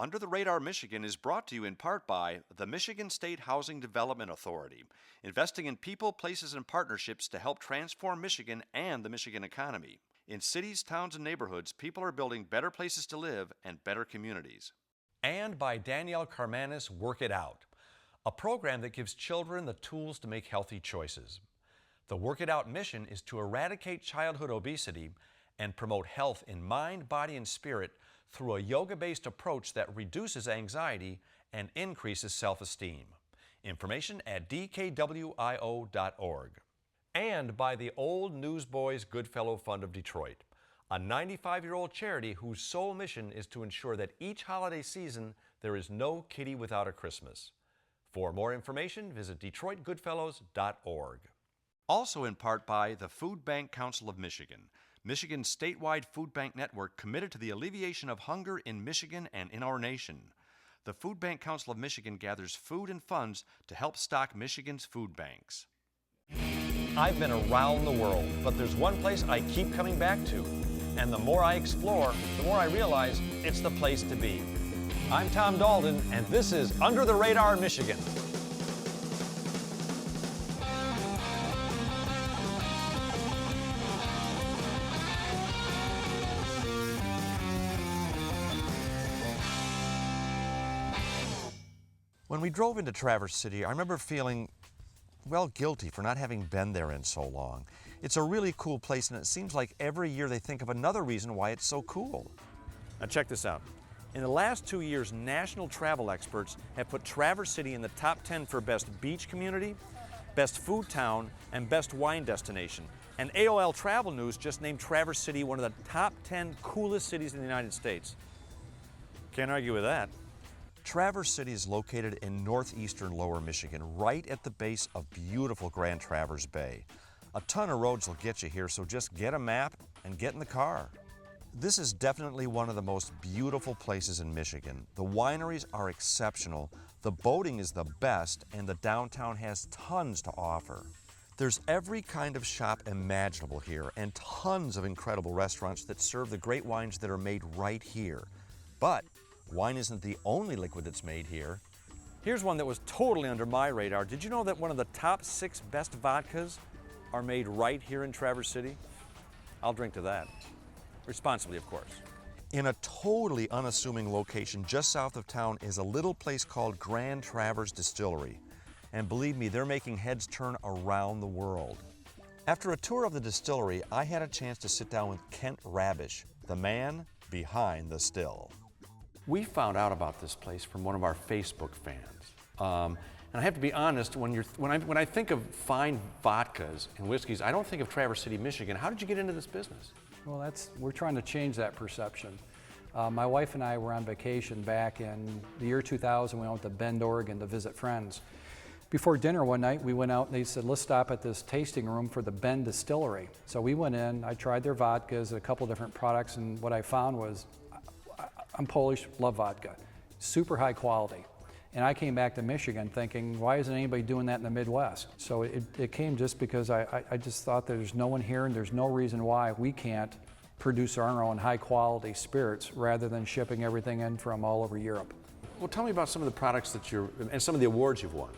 Under the Radar Michigan is brought to you in part by the Michigan State Housing Development Authority, investing in people, places, and partnerships to help transform Michigan and the Michigan economy. In cities, towns, and neighborhoods, people are building better places to live and better communities. And by Danielle Carmanis, Work It Out, a program that gives children the tools to make healthy choices. The Work It Out mission is to eradicate childhood obesity and promote health in mind, body, and spirit through a yoga-based approach that reduces anxiety and increases self-esteem. Information at dkwio.org. And by the Old Newsboys Goodfellow Fund of Detroit, a 95-year-old charity whose sole mission is to ensure that each holiday season there is no kitty without a Christmas. For more information, visit detroitgoodfellows.org. Also in part by the Food Bank Council of Michigan, Michigan's statewide food bank network committed to the alleviation of hunger in Michigan and in our nation. The Food Bank Council of Michigan gathers food and funds to help stock Michigan's food banks. I've been around the world, but there's one place I keep coming back to. And the more I explore, the more I realize it's the place to be. I'm Tom Daldin, and this is Under the Radar Michigan. When we drove into Traverse City, I remember feeling, well, guilty for not having been there in so long. It's a really cool place, and it seems like every year they think of another reason why it's so cool. Now check this out. In the last 2 years, national travel experts have put Traverse City in the top 10 for best beach community, best food town, and best wine destination. And AOL Travel News just named Traverse City one of the top 10 coolest cities in the United States. Can't argue with that. Traverse City is located in northeastern Lower Michigan, right at the base of beautiful Grand Traverse Bay. A ton of roads will get you here, so just get a map and get in the car. This is definitely one of the most beautiful places in Michigan. The wineries are exceptional, the boating is the best, and the downtown has tons to offer. There's every kind of shop imaginable here, and tons of incredible restaurants that serve the great wines that are made right here. But wine isn't the only liquid that's made here. Here's one that was totally under my radar. Did you know that one of the top 6 best vodkas are made right here in Traverse City? I'll drink to that. Responsibly, of course. In a totally unassuming location just south of town is a little place called Grand Traverse Distillery. And believe me, they're making heads turn around the world. After a tour of the distillery, I had a chance to sit down with Kent Rabish, the man behind the still. We found out about this place from one of our Facebook fans. And I have to be honest, when I think of fine vodkas and whiskeys, I don't think of Traverse City, Michigan. How did you get into this business? Well, we're trying to change that perception. My wife and I were on vacation back in the year 2000. We went to Bend, Oregon to visit friends. Before dinner one night, we went out and they said, let's stop at this tasting room for the Bend Distillery. So we went in, I tried their vodkas and a couple different products, and what I found was, I'm Polish, love vodka, super high quality. And I came back to Michigan thinking, why isn't anybody doing that in the Midwest? So it came just because I just thought there's no one here and there's no reason why we can't produce our own high quality spirits rather than shipping everything in from all over Europe. Well, tell me about some of the products that and some of the awards you've won.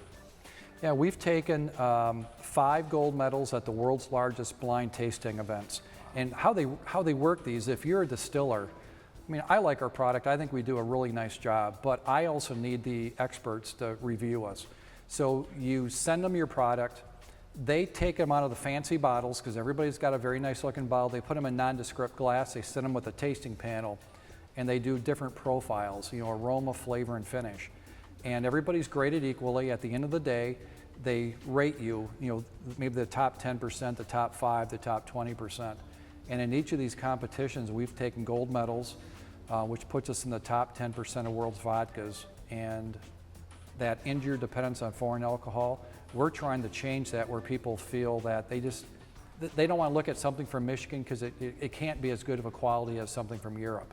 Yeah, we've taken 5 gold medals at the world's largest blind tasting events. And how they work these, if you're a distiller, I mean, I like our product. I think we do a really nice job, but I also need the experts to review us. So you send them your product. They take them out of the fancy bottles because everybody's got a very nice looking bottle. They put them in nondescript glass. They send them with a tasting panel, and they do different profiles, aroma, flavor, and finish. And everybody's graded equally. At the end of the day, they rate you, maybe the top 10%, the top 5, the top 20%. And in each of these competitions, we've taken gold medals, which puts us in the top 10% of world's vodkas. And that injured dependence on foreign alcohol, we're trying to change that where people feel that they don't want to look at something from Michigan because it can't be as good of a quality as something from Europe.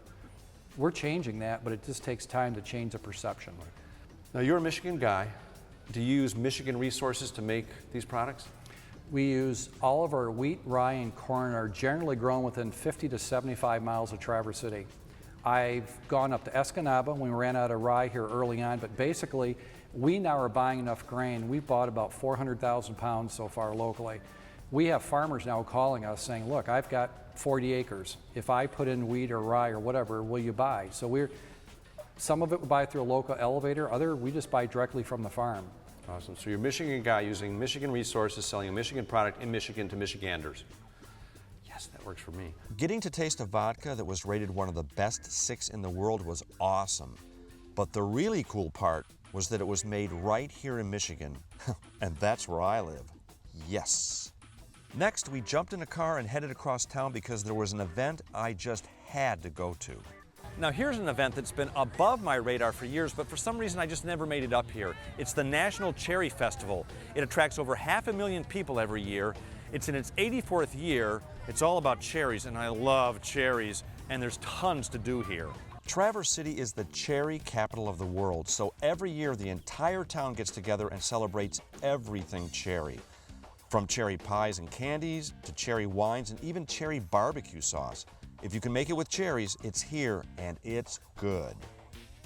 We're changing that, but it just takes time to change the perception. Now, you're a Michigan guy. Do you use Michigan resources to make these products? We use all of our wheat, rye, and corn are generally grown within 50 to 75 miles of Traverse City. I've gone up to Escanaba when we ran out of rye here early on, but basically we now are buying enough grain. We've bought about 400,000 pounds so far locally. We have farmers now calling us saying, look, I've got 40 acres. If I put in wheat or rye or whatever, will you buy? So some of it we buy through a local elevator, other we just buy directly from the farm. Awesome. So you're a Michigan guy using Michigan resources, selling a Michigan product in Michigan to Michiganders. Yes, that works for me. Getting to taste a vodka that was rated one of the best 6 in the world was awesome. But the really cool part was that it was made right here in Michigan. And that's where I live. Yes. Next, we jumped in a car and headed across town because there was an event I just had to go to. Now here's an event that's been above my radar for years, but for some reason I just never made it up here. It's the National Cherry Festival. It attracts over 500,000 people every year. It's in its 84th year. It's all about cherries, and I love cherries, and there's tons to do here. Traverse City is the cherry capital of the world, so every year the entire town gets together and celebrates everything cherry. From cherry pies and candies, to cherry wines, and even cherry barbecue sauce. If you can make it with cherries, it's here, and it's good.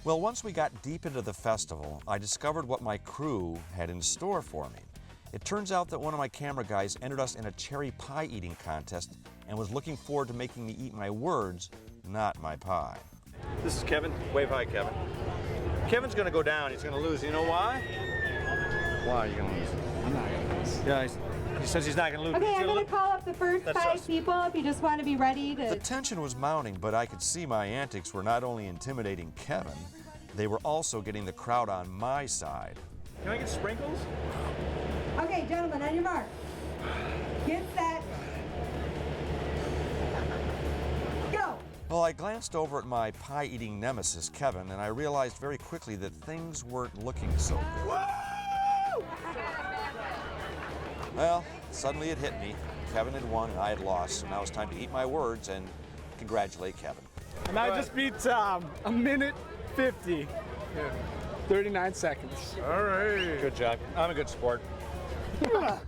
Well, once we got deep into the festival, I discovered what my crew had in store for me. It turns out that one of my camera guys entered us in a cherry pie eating contest and was looking forward to making me eat my words, not my pie. This is Kevin. Wave hi, Kevin. Kevin's gonna go down. He's gonna lose. You know why? Why are you gonna lose? I'm not gonna lose. Yeah, he says he's not gonna lose. Okay, I'm gonna call up the first That's 5 us. people if you just want to be ready The to. tension was mounting, but I could see my antics were not only intimidating Kevin, they were also getting the crowd on my side. Can I get sprinkles? Okay, gentlemen, on your mark. Get set. Go. Well, I glanced over at my pie-eating nemesis, Kevin, and I realized very quickly that things weren't looking so good. Well, suddenly it hit me. Kevin had won and I had lost, so now it's time to eat my words and congratulate Kevin. And I just beat Tom. 1:50. 39 seconds. All right. Good job. I'm a good sport.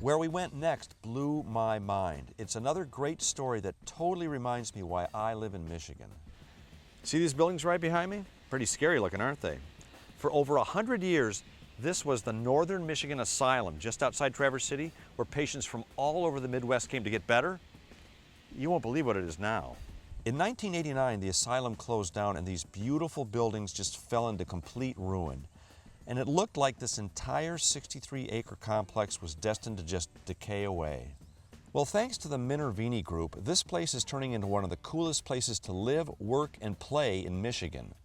Where we went next blew my mind. It's another great story that totally reminds me why I live in Michigan. See these buildings right behind me? Pretty scary looking, aren't they? For over 100 years, this was the Northern Michigan Asylum just outside Traverse City, where patients from all over the Midwest came to get better. You won't believe what it is now. In 1989, the asylum closed down and these beautiful buildings just fell into complete ruin. And it looked like this entire 63-acre complex was destined to just decay away. Well, thanks to the Manor Group, this place is turning into one of the coolest places to live, work, and play in Michigan.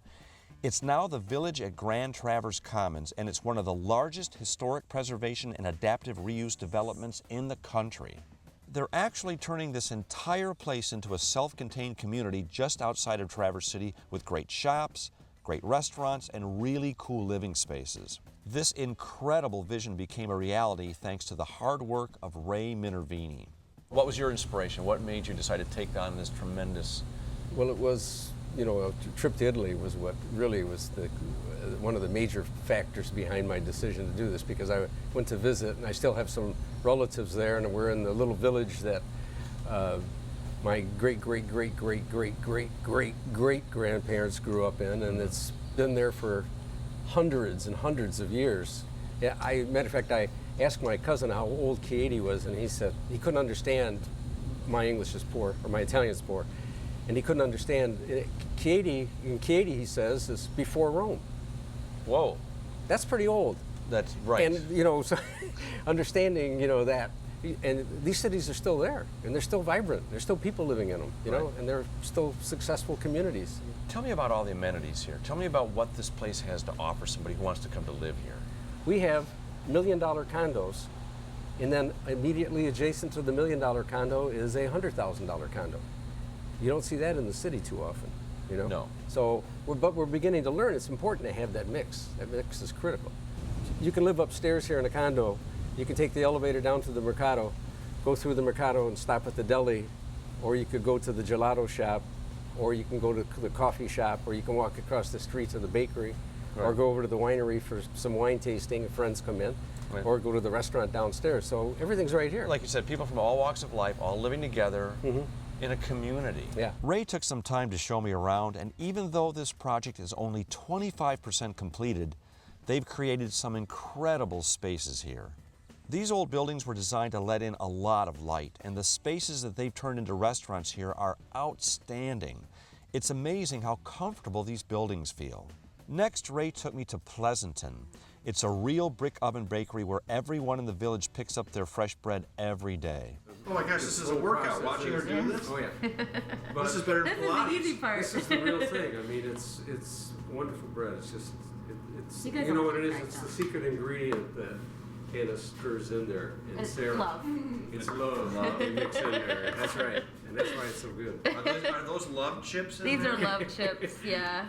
It's now the village at Grand Traverse Commons, and it's one of the largest historic preservation and adaptive reuse developments in the country. They're actually turning this entire place into a self-contained community just outside of Traverse City with great shops, great restaurants, and really cool living spaces. This incredible vision became a reality thanks to the hard work of Ray Minervini. What was your inspiration? What made you decide to take on this tremendous... Well, it was, a trip to Italy was what really was one of the major factors behind my decision to do this, because I went to visit and I still have some relatives there, and we're in the little village that my great-great-great-great-great-great-great-grandparents grew up in, and it's been there for hundreds and hundreds of years. Yeah, matter of fact, I asked my cousin how old Katie was, and he said he couldn't understand. My English is poor, or my Italian is poor, and he couldn't understand. Katie, he says, is before Rome. Whoa. That's pretty old. That's right. And, so understanding, that, and these cities are still there, and they're still vibrant. There's still people living in them, Right. and they're still successful communities. Tell me about all the amenities here. Tell me about what this place has to offer somebody who wants to come to live here. We have $1 million condos, and then immediately adjacent to the $1 million condo is a $100,000 condo. You don't see that in the city too often, No. So, but we're beginning to learn it's important to have that mix. That mix is critical. You can live upstairs here in a condo. You can take the elevator down to the Mercado, go through the Mercado and stop at the deli, or you could go to the gelato shop, or you can go to the coffee shop, or you can walk across the street to the bakery, or Right. go over to the winery for some wine tasting if friends come in, Right. or go to the restaurant downstairs. So everything's right here. Like you said, people from all walks of life, all living together. in a community. Yeah. Ray took some time to show me around, and even though this project is only 25% completed, they've created some incredible spaces here. These old buildings were designed to let in a lot of light, and the spaces that they've turned into restaurants here are outstanding. It's amazing how comfortable these buildings feel. Next, Ray took me to Pleasanton. It's a real brick oven bakery where everyone in the village picks up their fresh bread every day. Oh my gosh, this is a workout. Watching her do this? Oh yeah. This is better than This is the easy part. This is the real thing. I mean, it's wonderful bread. It's just, it's You guys you know don't what it like is? that, It's the secret ingredient that Hannah stirs in there. And It's Sarah. love. It's love. You mix in there. That's right. And that's why it's so good. Are those love chips in These there? are love chips, yeah.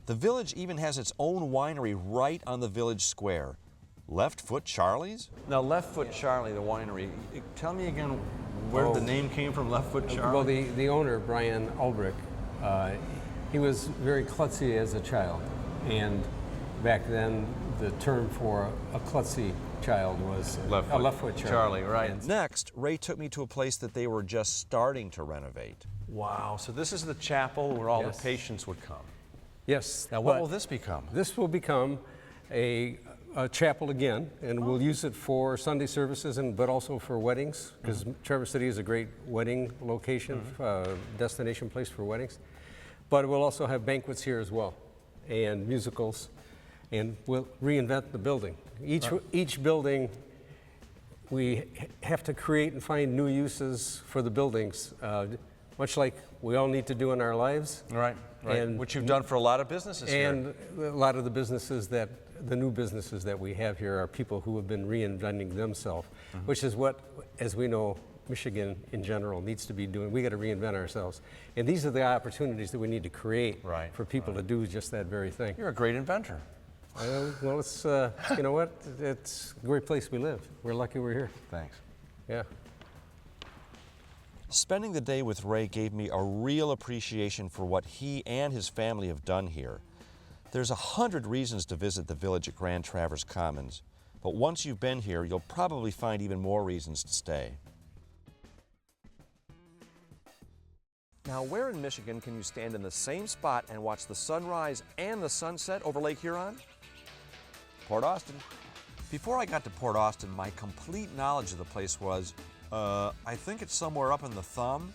The village even has its own winery right on the village square. Left Foot Charlie's? Now, Left Foot Charlie, the winery, tell me again where the name came from, Left Foot Charlie? Well, the owner, Brian Ulbrich, he was very klutzy as a child. And back then, the term for a klutzy child was a left foot Charlie. Right. Next, Ray took me to a place that they were just starting to renovate. Wow, so this is the chapel where all Yes. the patients would come. Yes. Now, what but will this become? This will become a chapel again, and we'll use it for Sunday services, but also for weddings, because Traverse City is a great wedding location, destination place for weddings. But we'll also have banquets here as well, and musicals, and we'll reinvent the building. Each building, we have to create and find new uses for the buildings, much like we all need to do in our lives. Right. And which you've done for a lot of businesses here. And a lot of the new businesses that we have here are people who have been reinventing themselves, which is what, as we know, Michigan in general needs to be doing. We got to reinvent ourselves. And these are the opportunities that we need to create for people to do just that very thing. You're a great inventor. Well, it's, you know what? It's a great place we live. We're lucky we're here. Thanks. Yeah. Spending the day with Ray gave me a real appreciation for what he and his family have done here. There's 100 reasons to visit the village at Grand Traverse Commons, but once you've been here, you'll probably find even more reasons to stay. Now, where in Michigan can you stand in the same spot and watch the sunrise and the sunset over Lake Huron? Port Austin. Before I got to Port Austin, my complete knowledge of the place was, I think it's somewhere up in the Thumb.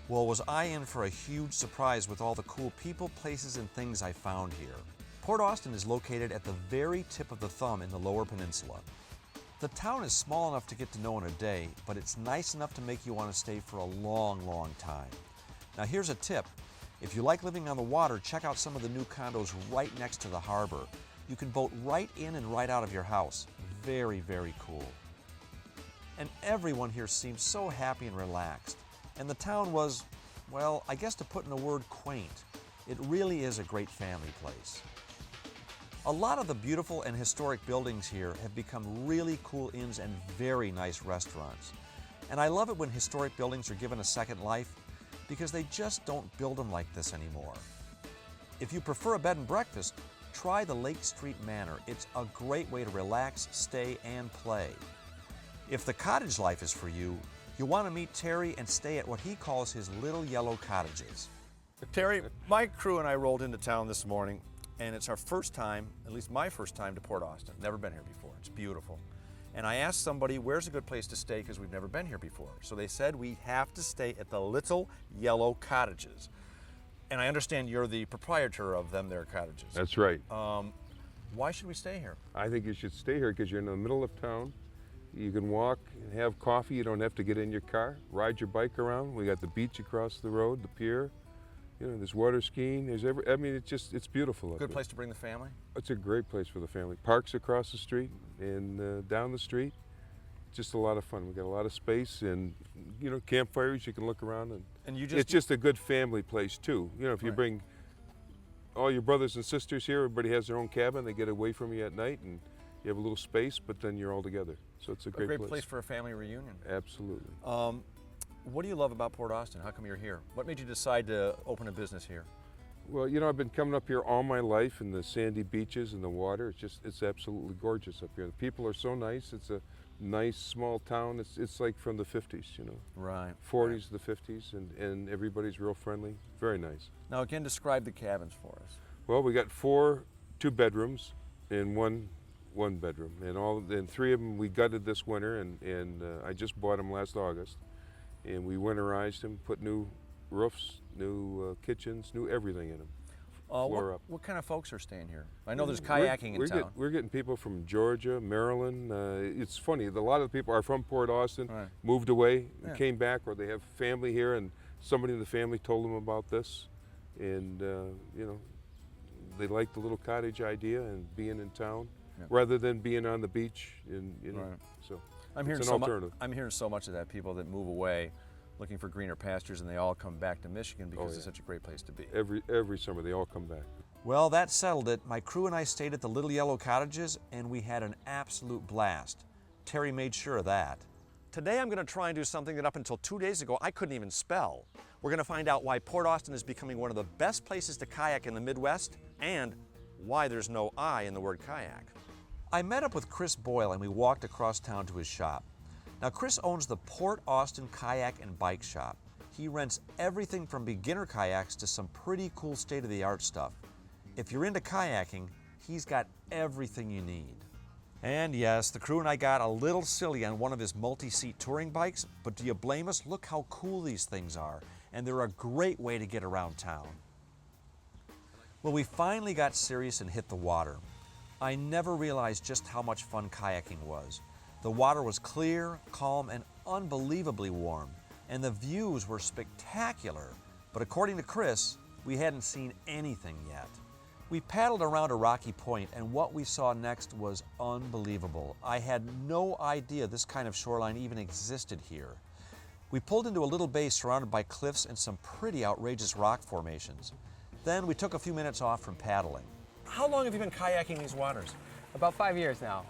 Well, was I in for a huge surprise with all the cool people, places, and things I found here. Port Austin is located at the very tip of the Thumb in the Lower Peninsula. The town is small enough to get to know in a day, but it's nice enough to make you want to stay for a long, long time. Now here's a tip. If you like living on the water, check out some of the new condos right next to the harbor. You can boat right in and right out of your house. Very, very cool. And everyone here seems so happy and relaxed. And the town was, well, I guess to put in a word, quaint. It really is a great family place. A lot of the beautiful and historic buildings here have become really cool inns and very nice restaurants. And I love it when historic buildings are given a second life because they just don't build them like this anymore. If you prefer a bed and breakfast, try the Lake Street Manor. It's a great way to relax, stay, and play. If the cottage life is for you, you'll want to meet Terry and stay at what he calls his little yellow cottages. Terry, my crew and I rolled into town this morning, and it's our first time, at least my first time, to Port Austin. Never been here before. It's beautiful. And I asked somebody, where's a good place to stay, because we've never been here before. So they said we have to stay at the Little Yellow Cottages. And I understand you're the proprietor of them there cottages. That's right. Why should we stay here? I think you should stay here because you're in the middle of town. You can walk and have coffee. You don't have to get in your car. Ride your bike around. We got the beach across the road, the pier. You know, there's water skiing. I mean, it's beautiful. Good place to bring the family? It's a great place for the family. Parks across the street and down the street. Just a lot of fun. We got a lot of space and, you know, campfires. You can look around and it's just a good family place too. You know, if you bring all your brothers and sisters here, everybody has their own cabin. They get away from you at night and you have a little space, but then you're all together. So it's a great place for a family reunion. Absolutely. What do you love about Port Austin? How come you're here? What made you decide to open a business here? Well, you know, I've been coming up here all my life, and the sandy beaches and the water. It's absolutely gorgeous up here. The people are so nice. It's a nice small town. It's like from the 50s, you know. Right. 40s, the 50s, and everybody's real friendly. Very nice. Now again, describe the cabins for us. Well, we got 2 bedrooms and one bedroom, and 3 of them we gutted this winter, and I just bought them last August, and we winterized them, put new roofs, new kitchens, new everything in them. What kind of folks are staying here? I know there's kayaking in town. We're getting people from Georgia, Maryland. It's funny, a lot of the people are from Port Austin, Right. moved away, Yeah. came back, or they have family here, and somebody in the family told them about this, and you know, they like the little cottage idea and being in town, Yeah. rather than being on the beach. And you know, Right. so I'm hearing it's an so alternative. I'm hearing so much of that, people that move away looking for greener pastures, and they all come back to Michigan because it's such a great place to be. Every summer they all come back. Well, that settled it. My crew and I stayed at the Little Yellow Cottages, and we had an absolute blast. Terry made sure of that. Today I'm going to try and do something that up until 2 days ago I couldn't even spell. We're going to find out why Port Austin is becoming one of the best places to kayak in the Midwest, and why there's no I in the word kayak. I met up with Chris Boyle and we walked across town to his shop. Now, Chris owns the Port Austin Kayak and Bike Shop. He rents everything from beginner kayaks to some pretty cool state-of-the-art stuff. If you're into kayaking, he's got everything you need. And yes, the crew and I got a little silly on one of his multi-seat touring bikes, but do you blame us? Look how cool these things are, and they're a great way to get around town. Well, we finally got serious and hit the water. I never realized just how much fun kayaking was. The water was clear, calm, and unbelievably warm, and the views were spectacular. But according to Chris, we hadn't seen anything yet. We paddled around a rocky point, and what we saw next was unbelievable. I had no idea this kind of shoreline even existed here. We pulled into a little bay surrounded by cliffs and some pretty outrageous rock formations. Then we took a few minutes off from paddling. How long have you been kayaking these waters? About 5 years now.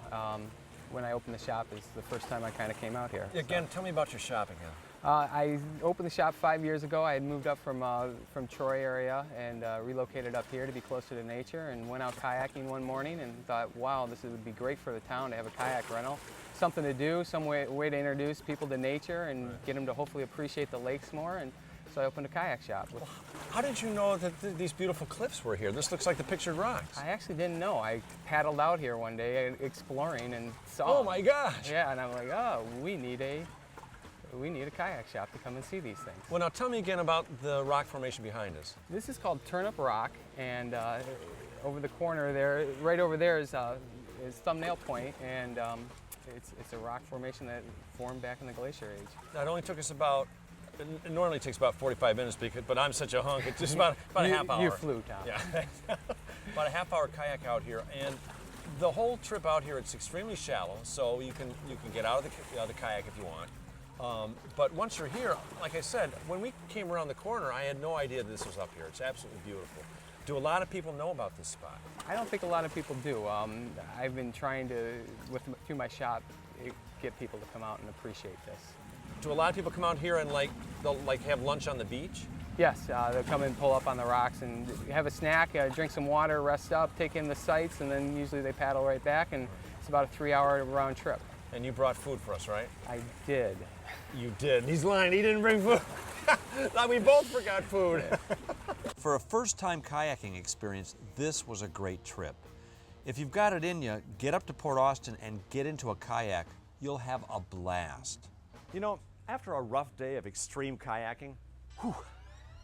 When I opened the shop is the first time I kind of came out here. Again, tell me about your shop again. I opened the shop 5 years ago. I had moved up from Troy area and relocated up here to be closer to nature, and went out kayaking one morning and thought, wow, this would be great for the town to have a kayak rental. Something to do, some way to introduce people to nature and get them to hopefully appreciate the lakes more. And so I opened a kayak shop. Well, how did you know that these beautiful cliffs were here? This looks like the pictured rocks. I actually didn't know. I paddled out here one day exploring and saw. Oh my gosh! Yeah, and I'm like, oh, we need a kayak shop to come and see these things. Well, now tell me again about the rock formation behind us. This is called Turnip Rock, and over the corner there, right over there is Thummell Point, and it's a rock formation that formed back in the glacier age. Now, it only took us about. It normally takes about 45 minutes, but I'm such a hunk. It's just about a half hour. You flew, Tom. Yeah, about a half hour kayak out here, and the whole trip out here, it's extremely shallow, so you can get out of the kayak if you want. But once you're here, like I said, when we came around the corner, I had no idea this was up here. It's absolutely beautiful. Do a lot of people know about this spot? I don't think a lot of people do. I've been trying to, through my shop, get people to come out and appreciate this. Do a lot of people come out here and they'll have lunch on the beach? Yes, they'll come and pull up on the rocks and have a snack, drink some water, rest up, take in the sights, and then usually they paddle right back, and it's about a 3-hour round trip. And you brought food for us, right? I did. You did. He's lying. He didn't bring food. We both forgot food. For a first-time kayaking experience, this was a great trip. If you've got it in you, get up to Port Austin and get into a kayak. You'll have a blast. You know, after a rough day of extreme kayaking,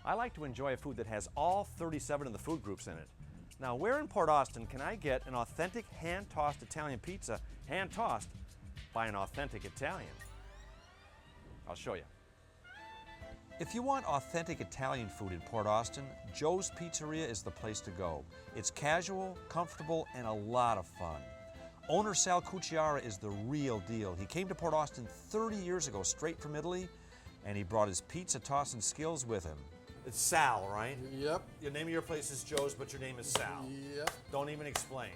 I like to enjoy a food that has all 37 of the food groups in it. Now, where in Port Austin can I get an authentic hand-tossed Italian pizza, hand-tossed by an authentic Italian? I'll show you. If you want authentic Italian food in Port Austin, Joe's Pizzeria is the place to go. It's casual, comfortable, and a lot of fun. Owner Sal Cucciara is the real deal. He came to Port Austin 30 years ago, straight from Italy, and he brought his pizza tossing skills with him. It's Sal, right? Yep. Your name of your place is Joe's, but your name is Sal. Yep. Don't even explain.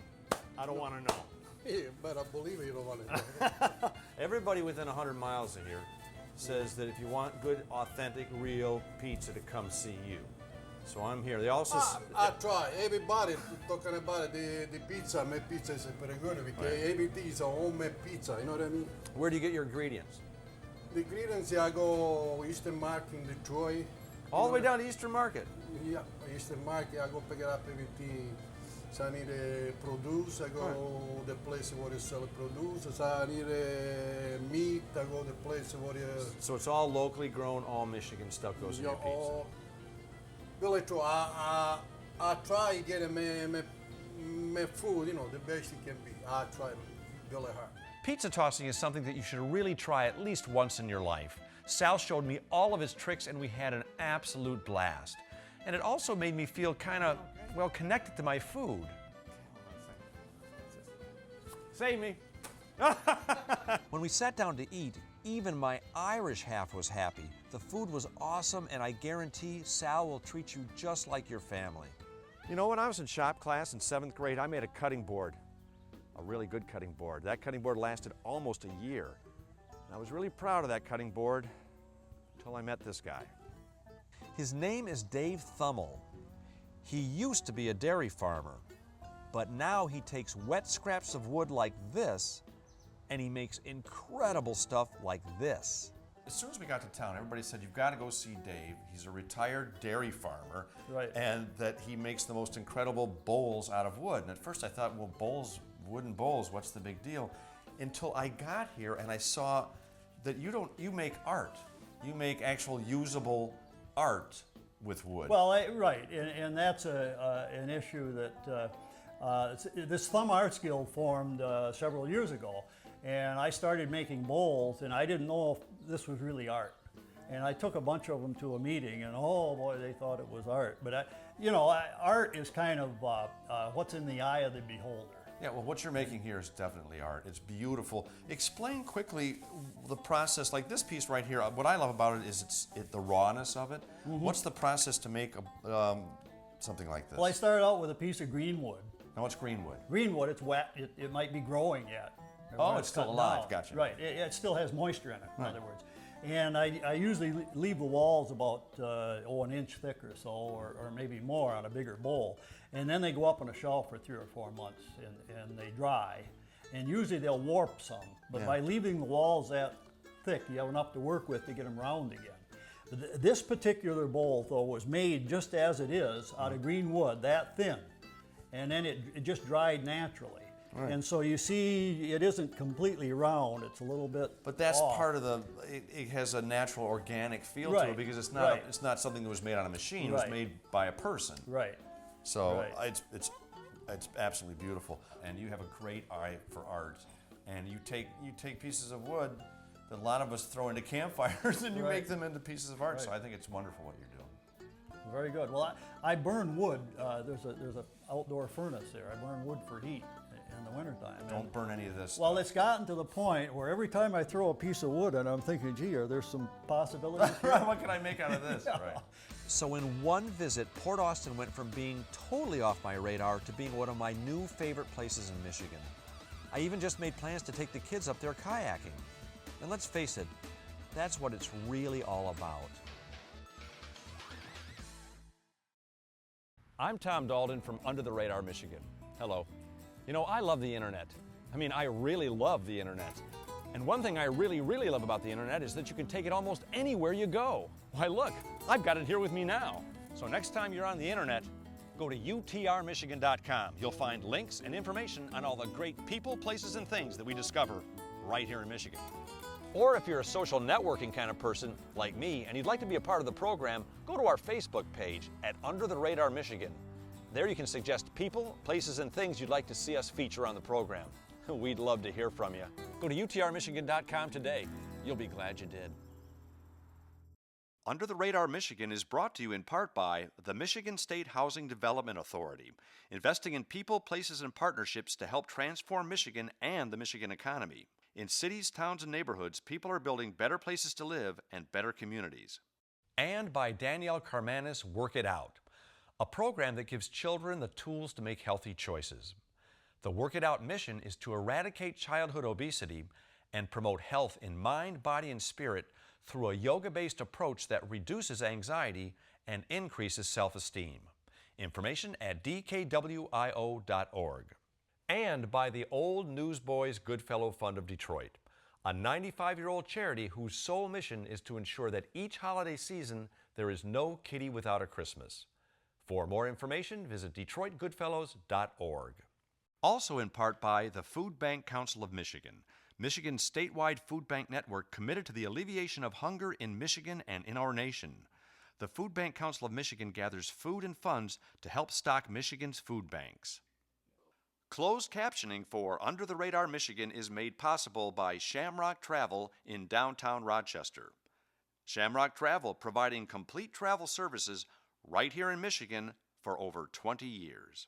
I don't want to know. Hey, but I believe you don't want to know. Everybody within 100 miles of here says that if you want good, authentic, real pizza, to come see you. So I'm here. They also... I try. Everybody talking about the pizza. My pizza is pretty good because everything is a homemade pizza. You know what I mean? Where do you get your ingredients? The ingredients, I go Eastern Market in Detroit. All the way down to Eastern Market? Yeah, Eastern Market. I go pick it up everything. So I need a produce. I go the place where they sell produce. So I need a meat. I go the place where you... So it's all locally grown, all Michigan stuff goes in your pizza. Really true. I try getting my food, you know, the best it can be. I try really hard. Pizza tossing is something that you should really try at least once in your life. Sal showed me all of his tricks and we had an absolute blast. And it also made me feel kind of, well, connected to my food. Save me. When we sat down to eat, even my Irish half was happy. The food was awesome, and I guarantee Sal will treat you just like your family. You know, when I was in shop class in 7th grade, I made a cutting board, a really good cutting board. That cutting board lasted almost a year. And I was really proud of that cutting board until I met this guy. His name is Dave Thummell. He used to be a dairy farmer, but now he takes wet scraps of wood like this and he makes incredible stuff like this. As soon as we got to town, everybody said, you've got to go see Dave. He's a retired dairy farmer, right, and that he makes the most incredible bowls out of wood. And at first I thought, well, bowls, wooden bowls, what's the big deal? Until I got here and I saw that you make art. You make actual usable art with wood. Well, right, and that's an issue that this Thumb Arts Guild formed several years ago. And I started making bowls, and I didn't know if this was really art. And I took a bunch of them to a meeting, and oh boy, they thought it was art. But art is kind of what's in the eye of the beholder. Yeah, well, what you're making here is definitely art. It's beautiful. Explain quickly the process, like this piece right here. What I love about it is the rawness of it. Mm-hmm. What's the process to make something like this? Well, I started out with a piece of green wood. Now, what's green wood? Green wood, it's wet. It might be growing yet. Oh, it's still alive. Gotcha. Right. It still has moisture in it, in other words. And I usually leave the walls about an inch thick or so, or maybe more on a bigger bowl. And then they go up on a shelf for 3 or 4 months, and they dry. And usually they'll warp some, but by leaving the walls that thick, you have enough to work with to get them round again. This particular bowl, though, was made just as it is, out of green wood, that thin. And then it just dried naturally. Right. And so you see, it isn't completely round, it's a little bit But that's off. part of it has a natural organic feel to it because it's not something that was made on a machine, it was made by a person. Right. So it's absolutely beautiful. And you have a great eye for art. And you take pieces of wood that a lot of us throw into campfires and you make them into pieces of art. Right. So I think it's wonderful what you're doing. Very good. Well, I burn wood. There's an outdoor furnace there. I burn wood for heat in the wintertime. Don't burn any of this. Well, it's gotten to the point where every time I throw a piece of wood and I'm thinking, gee, are there some possibilities here? What can I make out of this? Right. So in one visit, Port Austin went from being totally off my radar to being one of my new favorite places in Michigan. I even just made plans to take the kids up there kayaking. And let's face it, that's what it's really all about. I'm Tom Daldin from Under the Radar, Michigan. Hello. You know, I love the internet. I mean, I really love the internet. And one thing I really, really love about the internet is that you can take it almost anywhere you go. Why, look, I've got it here with me now. So next time you're on the internet, go to utrmichigan.com. You'll find links and information on all the great people, places, and things that we discover right here in Michigan. Or if you're a social networking kind of person like me and you'd like to be a part of the program, go to our Facebook page at Under the Radar Michigan. There you can suggest people, places, and things you'd like to see us feature on the program. We'd love to hear from you. Go to utrmichigan.com today. You'll be glad you did. Under the Radar Michigan is brought to you in part by the Michigan State Housing Development Authority, investing in people, places, and partnerships to help transform Michigan and the Michigan economy. In cities, towns, and neighborhoods, people are building better places to live and better communities. And by Danielle Carmanis, Work It Out, a program that gives children the tools to make healthy choices. The Work It Out mission is to eradicate childhood obesity and promote health in mind, body, and spirit through a yoga-based approach that reduces anxiety and increases self-esteem. Information at dkwio.org. And by the Old Newsboys Goodfellow Fund of Detroit, a 95-year-old charity whose sole mission is to ensure that each holiday season there is no kitty without a Christmas. For more information, visit DetroitGoodfellows.org. Also in part by the Food Bank Council of Michigan, Michigan's statewide food bank network committed to the alleviation of hunger in Michigan and in our nation. The Food Bank Council of Michigan gathers food and funds to help stock Michigan's food banks. Closed captioning for Under the Radar Michigan is made possible by Shamrock Travel in downtown Rochester. Shamrock Travel providing complete travel services right here in Michigan for over 20 years.